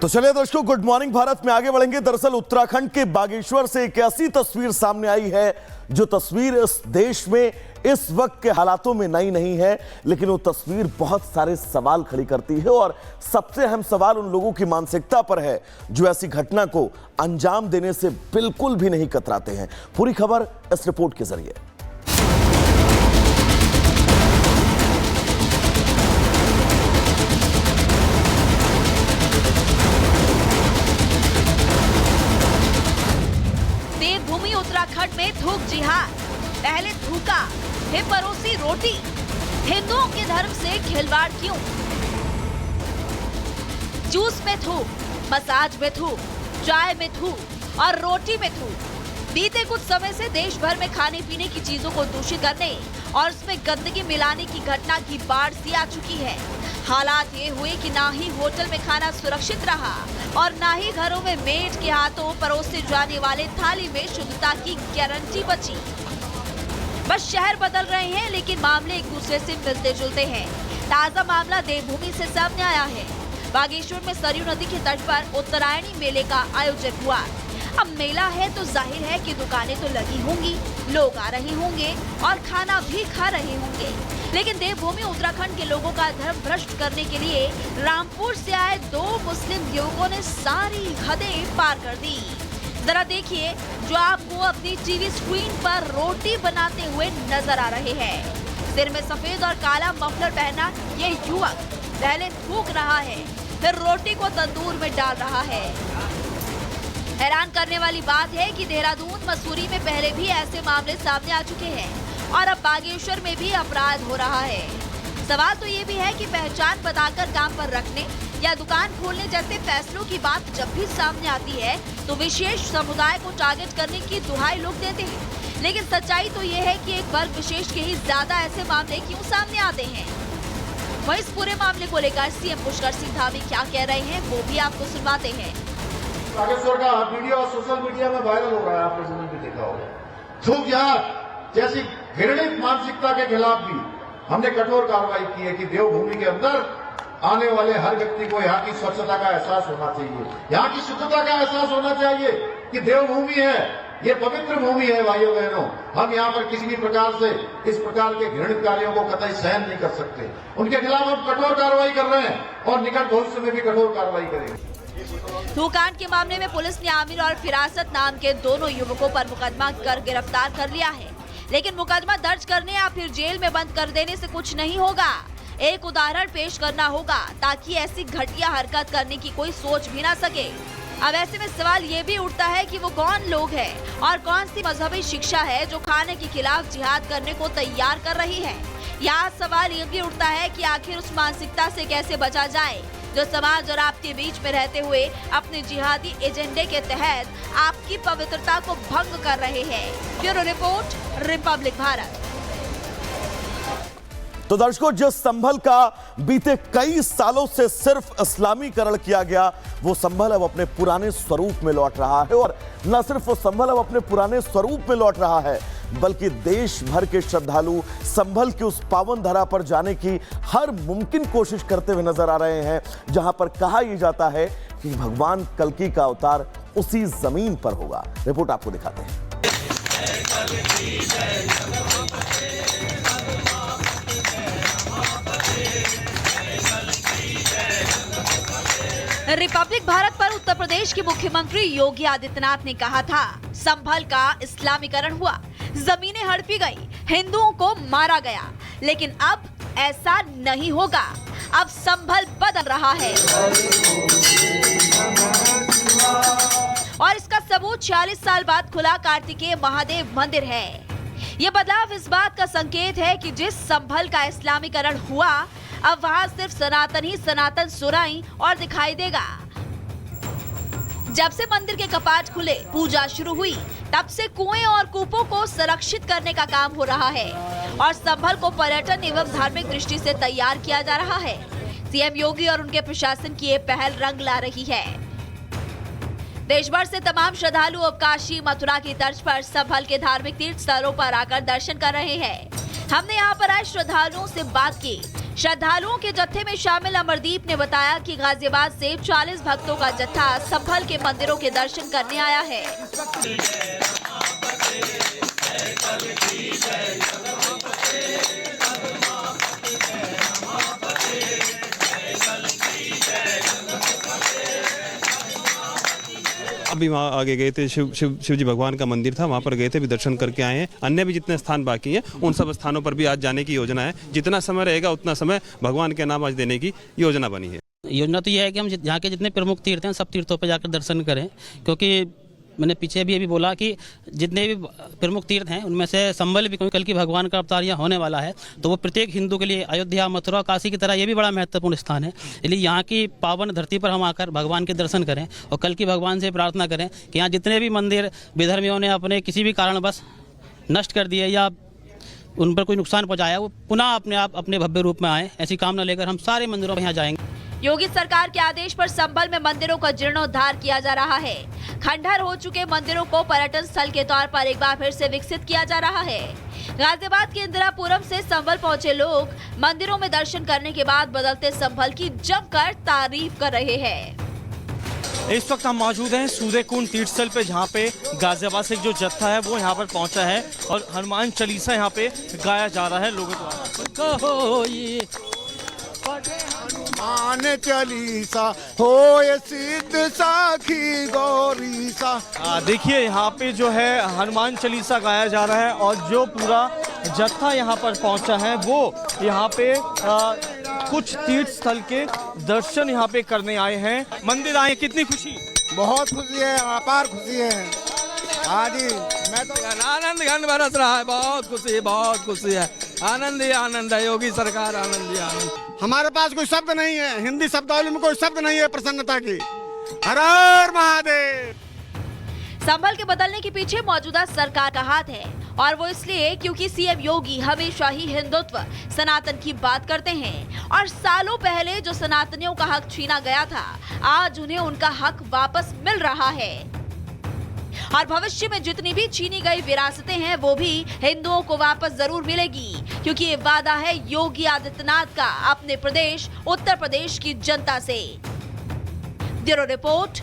तो चलिए दर्शकों, गुड मॉर्निंग भारत में आगे बढ़ेंगे। दरअसल उत्तराखंड के बागेश्वर से एक ऐसी तस्वीर सामने आई है जो तस्वीर इस देश में इस वक्त के हालातों में नई नहीं है, लेकिन वो तस्वीर बहुत सारे सवाल खड़ी करती है और सबसे अहम सवाल उन लोगों की मानसिकता पर है जो ऐसी घटना को अंजाम देने से बिल्कुल भी नहीं कतराते हैं। पूरी खबर इस रिपोर्ट के जरिए। देवभूमि उत्तराखंड में थूक जिहाद, पहले थूका फिर परोसी रोटी। हिंदुओं के धर्म से खिलवाड़ क्यों? जूस में थूक, मसाज में थूक, चाय में थूक और रोटी में थूक। बीते कुछ समय से देश भर में खाने पीने की चीजों को दूषित करने और उसमें गंदगी मिलाने की घटना की बाढ़ सी आ चुकी है। हालात ये हुए कि ना ही होटल में खाना सुरक्षित रहा और ना ही घरों में मेड के हाथों परोसे जाने वाले थाली में शुद्धता की गारंटी बची। बस शहर बदल रहे हैं, लेकिन मामले एक दूसरे से मिलते जुलते हैं। ताजा मामला देवभूमि से सामने आया है। बागेश्वर में सरयू नदी के तट पर उत्तरायणी मेले का आयोजन हुआ। अब मेला है तो जाहिर है कि दुकानें तो लगी होंगी, लोग आ रहे होंगे और खाना भी खा रहे होंगे। लेकिन देवभूमि उत्तराखंड के लोगों का धर्म भ्रष्ट करने के लिए रामपुर से आए 2 मुस्लिम युवकों ने सारी हदें पार कर दी। जरा देखिए जो आपको अपनी टीवी स्क्रीन पर रोटी बनाते हुए नजर आ रहे हैं। सिर में सफेद और काला मफलर पहना ये युवक पहले थूक रहा है, फिर रोटी को तंदूर में डाल रहा है। हैरान करने वाली बात है कि देहरादून, मसूरी में पहले भी ऐसे मामले सामने आ चुके हैं और अब बागेश्वर में भी अपराध हो रहा है। सवाल तो ये भी है कि पहचान बताकर काम पर रखने या दुकान खोलने जैसे फैसलों की बात जब भी सामने आती है तो विशेष समुदाय को टारगेट करने की दुहाई लोग देते हैं। लेकिन सच्चाई तो ये है कि एक वर्ग विशेष के ही ज्यादा ऐसे मामले क्यों सामने आते हैं। वहीं इस पूरे मामले को लेकर सीएम पुष्कर सिंह धामी क्या कह रहे हैं वो भी आपको सुनवाते हैं। बागेश्वर का वीडियो सोशल मीडिया में वायरल हो रहा है, आपने जरूर भी देखा होगा। थूक जिहाद जैसी घृणित मानसिकता के खिलाफ भी हमने कठोर कार्रवाई की है कि देवभूमि के अंदर आने वाले हर व्यक्ति को यहाँ की स्वच्छता का एहसास होना चाहिए, यहाँ की शुद्धता का एहसास होना चाहिए कि देवभूमि है, ये पवित्र भूमि है। भाइयों बहनों, हम यहाँ पर किसी भी प्रकार से इस प्रकार के घृणित कार्यों को कतई सहन नहीं कर सकते। उनके खिलाफ हम कठोर कार्रवाई कर रहे हैं और निकट भविष्य में भी कठोर कार्रवाई करेंगे। थूकांड के मामले में पुलिस ने आमिर और फिरासत नाम के दोनों युवकों पर मुकदमा कर गिरफ्तार कर लिया है। लेकिन मुकदमा दर्ज करने या फिर जेल में बंद कर देने से कुछ नहीं होगा। एक उदाहरण पेश करना होगा ताकि ऐसी घटिया हरकत करने की कोई सोच भी ना सके। अब ऐसे में सवाल ये भी उठता है कि वो कौन लोग हैं और कौन सी मजहबी शिक्षा है जो खाने के खिलाफ जिहाद करने को तैयार कर रही है। यहाँ सवाल ये भी उठता है कि आखिर उस मानसिकता से कैसे बचा जाए जो समाज और आपके बीच में रहते हुए अपने जिहादी एजेंडे के तहत आपकी पवित्रता को भंग कर रहे हैं। Bureau report, Republic Bharat. तो दर्शकों, जिस संभल का बीते कई सालों से सिर्फ इस्लामीकरण किया गया, वो संभल अब अपने पुराने स्वरूप में लौट रहा है। और न सिर्फ वो संभल अब अपने पुराने स्वरूप में लौट रहा है, बल्कि देश भर के श्रद्धालु संभल की उस पावन धरा पर जाने की हर मुमकिन कोशिश करते हुए नजर आ रहे हैं, जहां पर कहा यह जाता है कि भगवान कल्कि का अवतार उसी जमीन पर होगा। रिपोर्ट आपको दिखाते हैं। रिपब्लिक भारत पर उत्तर प्रदेश के मुख्यमंत्री योगी आदित्यनाथ ने कहा था, संभल का इस्लामीकरण हुआ, जमीनें हड़पी गई, हिंदुओं को मारा गया। लेकिन अब ऐसा नहीं होगा। अब संभल बदल रहा है और इसका सबूत 46 साल बाद खुला कार्तिकेय महादेव मंदिर है। ये बदलाव इस बात का संकेत है कि जिस संभल का इस्लामीकरण हुआ, अब वहाँ सिर्फ सनातन ही सनातन सुराई और दिखाई देगा। जब से मंदिर के कपाट खुले, पूजा शुरू हुई, तब से कुएं और कूपों को संरक्षित करने का काम हो रहा है और संभल को पर्यटन एवं धार्मिक दृष्टि से तैयार किया जा रहा है। सीएम योगी और उनके प्रशासन की ये पहल रंग ला रही है। देश भर से तमाम श्रद्धालु अब काशी, मथुरा की तर्ज पर संभल के धार्मिक तीर्थ स्थलों पर आकर दर्शन कर रहे हैं। हमने यहाँ पर आए श्रद्धालुओं से बात की। श्रद्धालुओं के जत्थे में शामिल अमरदीप ने बताया कि गाजियाबाद से 40 भक्तों का जत्था संभल के मंदिरों के दर्शन करने आया है। अभी वहाँ आगे गए थे, शिव जी भगवान का मंदिर था, वहाँ पर गए थे, भी दर्शन करके आए हैं। अन्य भी जितने स्थान बाकी हैं उन सब स्थानों पर भी आज जाने की योजना है। जितना समय रहेगा उतना समय भगवान के नाम आज देने की योजना बनी है। योजना तो यह है कि हम यहाँ के जितने प्रमुख तीर्थ हैं सब तीर्थों पर जाकर दर्शन करें, क्योंकि मैंने पीछे भी अभी बोला कि जितने भी प्रमुख तीर्थ हैं उनमें से संभल भी कल की भगवान का अवतार यहाँ होने वाला है, तो वो प्रत्येक हिंदू के लिए अयोध्या, मथुरा, काशी की तरह ये भी बड़ा महत्वपूर्ण स्थान है। इसलिए यहाँ की पावन धरती पर हम आकर भगवान के दर्शन करें और कल की भगवान से प्रार्थना करें कि यहाँ जितने भी मंदिर विधर्मियों ने अपने किसी भी कारणवश नष्ट कर दिए या उन पर कोई नुकसान पहुँचाया, वो पुनः अपने आप अपने भव्य रूप में आए। ऐसी कामना लेकर हम सारे मंदिरों पर यहाँ जाएंगे। योगी सरकार के आदेश पर संभल में मंदिरों का जीर्णोद्धार किया जा रहा है। खंडहर हो चुके मंदिरों को पर्यटन स्थल के तौर पर एक बार फिर से विकसित किया जा रहा है। गाजियाबाद के इंदिरापुरम से संभल पहुंचे लोग मंदिरों में दर्शन करने के बाद बदलते संभल की जमकर तारीफ कर रहे हैं। इस वक्त हम मौजूद हैं सूर्यकुंड तीर्थ स्थल पे, जहाँ पे गाजियाबाद से जो जत्था है वो यहाँ पर पहुँचा है और हनुमान चालीसा यहाँ पे गाया जा रहा है लोगों द्वारा। हनुमान चालीसा होए सिद्ध साखी गौरीसा। देखिए यहाँ पे जो है हनुमान चालीसा गाया जा रहा है और जो पूरा जत्था यहाँ पर पहुँचा है वो यहाँ पे कुछ तीर्थ स्थल के दर्शन यहाँ पे करने आए हैं। मंदिर आए, कितनी खुशी? बहुत खुशी है, अपार खुशी है। हाँ जी, मैं तो आनंद बरस रहा है, बहुत खुशी है। आनंद ही आनंद है, योगी सरकार आनंद ही आनंद। हमारे पास कोई शब्द नहीं है, हिंदी शब्दावली में कोई शब्द नहीं है प्रसन्नता की। हर हर महादेव। संभल के बदलने के पीछे मौजूदा सरकार का हाथ है और वो इसलिए क्योंकि सीएम योगी हमेशा ही हिंदुत्व, सनातन की बात करते हैं और सालों पहले जो सनातनियों का हक छीना गया था, आज उन्हें उनका हक वापस मिल रहा है और भविष्य में जितनी भी छीनी गई विरासतें हैं वो भी हिंदुओं को वापस जरूर मिलेगी, क्योंकि ये वादा है योगी आदित्यनाथ का अपने प्रदेश उत्तर प्रदेश की जनता से। Bureau report,